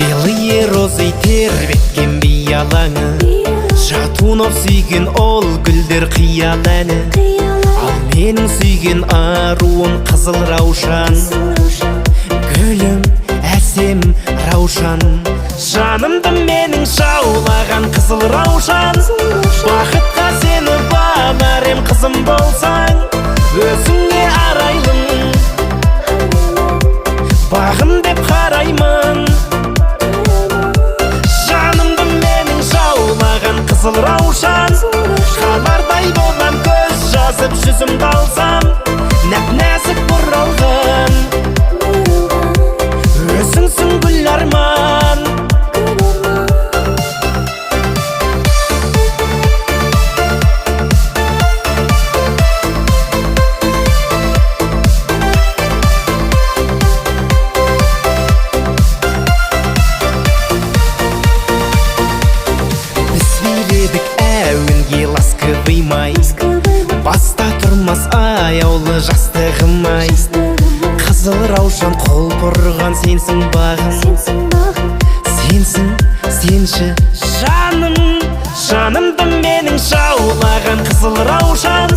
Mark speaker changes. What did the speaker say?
Speaker 1: Белые розы тербеткен биялаңы, Жатунов сүйген ол гүлдер қиял әні. Ал менің сүйген аруым қызыл раушан, гүлім әсем раушан. Жанымды менің жаулаған қызыл раушан, бақытқа сені балар ем қызым болсаң, өзіңе арайлым, бағым деп қараймын. Жанымды менің жаулаған қызыл раушан, қалардай болам көз жазып жүзімді алсам, нәп-нәзік бұралғын, өзіңсің гүл арман. Әуенге ласковый май, баста тұрмас аяулы жастығым-ай. Қызыл раушан қол бұрған сенсің бағым, сенсің, сенші жаным. Жанымды менің жаулаған қызыл раушан,